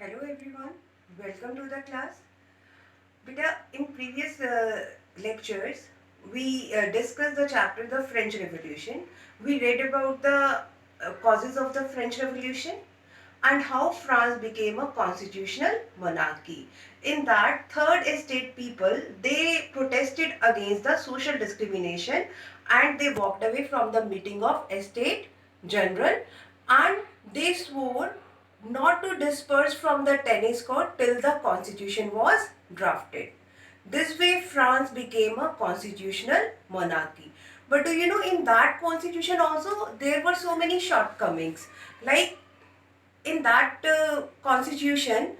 Hello everyone, welcome to the class. Beta, in previous lectures, we discussed the chapter The French Revolution. We read about the causes of the French Revolution and how France became a constitutional monarchy. In that, third estate people, they protested against the social discrimination and they walked away from the meeting of estate general and they swore not to disperse from the tennis court till the constitution was drafted. This way France became a constitutional monarchy. But do you know, in that constitution also there were so many shortcomings. Like in that constitution,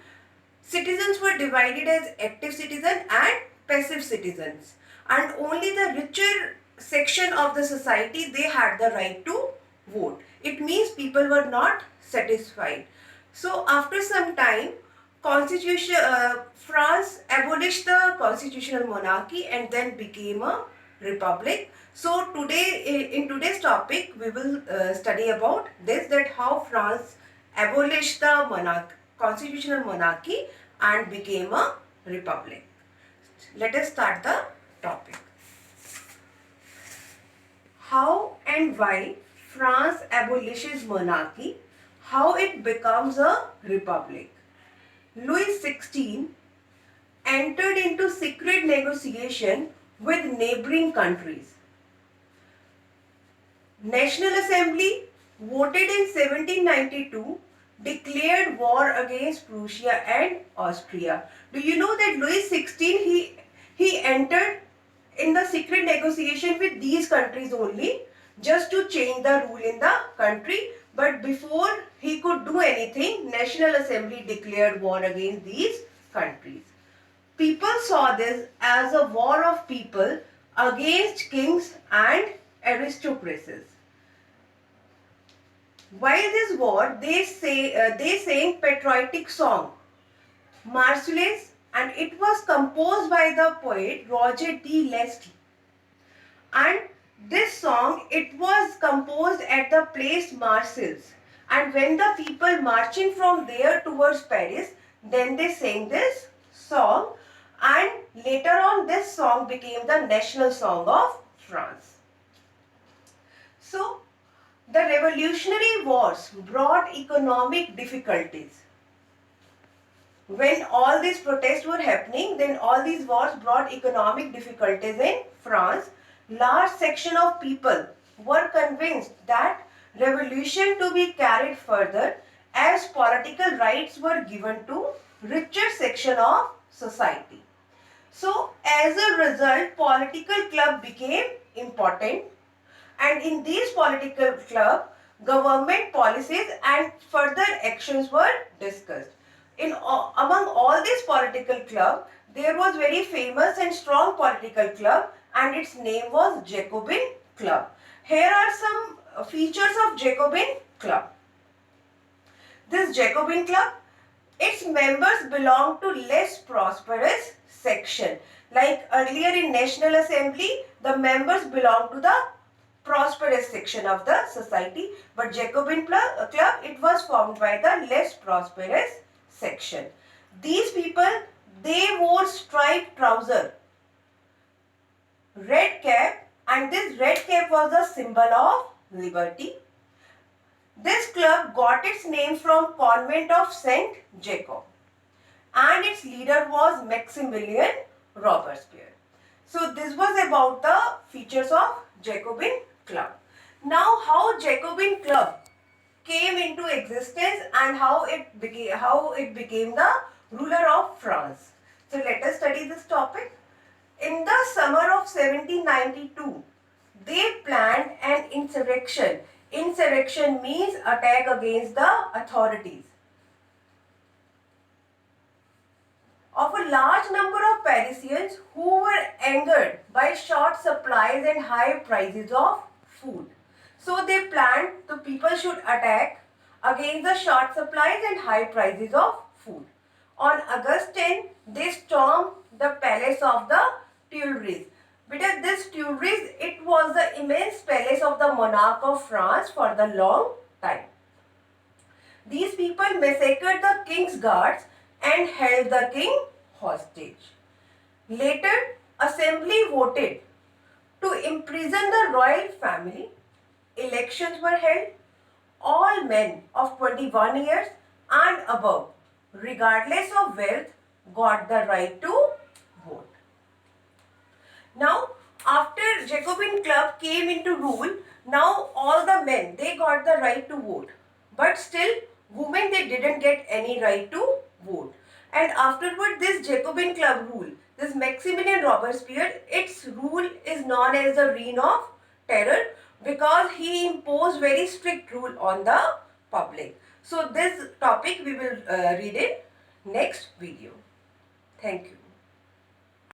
citizens were divided as active citizens and passive citizens, and only the richer section of the society, they had the right to vote. It means people were not satisfied. So after some time, constitution France abolished the constitutional monarchy and then became a republic. So today, in today's topic, we will study about this, that how France abolished the constitutional monarchy and became a republic. Let us start the topic. How and why France abolishes monarchy, how it becomes a republic. Louis XVI entered into secret negotiation with neighboring countries. National Assembly voted in 1792 declared war against Prussia and Austria. Do you know that Louis XVI, he entered in the secret negotiation with these countries only, just to change the rule in the country, but before he could do anything, National Assembly declared war against these countries. People saw this as a war of people against kings and aristocracies. While this war, they sang patriotic song, Marseillaise, and it was composed by the poet Roger de Leslie. And this song, it was composed at the place Marseilles. And when the people marching from there towards Paris, then they sang this song, and later on this song became the national song of France. So, the Revolutionary Wars brought economic difficulties. When all these protests were happening, then all these wars brought economic difficulties in France. Large section of people were convinced that revolution to be carried further as political rights were given to richer section of society. So, as a result, political club became important, and in these political club, government policies and further actions were discussed. Among all these political club, there was very famous and strong political club, and its name was Jacobin Club. Here are some features of Jacobin Club. This Jacobin Club, its members belong to less prosperous section. Like earlier in National Assembly, the members belong to the prosperous section of the society, but Jacobin Club, it was formed by the less prosperous section. These people, they wore striped trouser, red cap, and this red cap was the symbol of liberty. This club got its name from convent of Saint Jacob, and its leader was Maximilian Robespierre. So this was about the features of Jacobin Club. Now, how Jacobin Club came into existence and how it became the ruler of France. So let us study this topic. In the summer of 1792, they planned an insurrection. Insurrection means attack against the authorities of a large number of Parisians who were angered by short supplies and high prices of food. So they planned the people should attack against the short supplies and high prices of food. On August 10, they stormed the palace of the Tuileries. Because this Tuileries, it was the immense palace of the monarch of France for the long time. These people massacred the king's guards and held the king hostage. Later, assembly voted to imprison the royal family. Elections were held. All men of 21 years and above, regardless of wealth, got the right to vote. Now, after Jacobin club came into rule, now all the men, they got the right to vote. But still, women, they didn't get any right to vote. And afterward, this Jacobin club rule, this Maximilian Robespierre, its rule is known as the Reign of Terror because he imposed very strict rule on the public. So this topic we will read in next video. Thank you.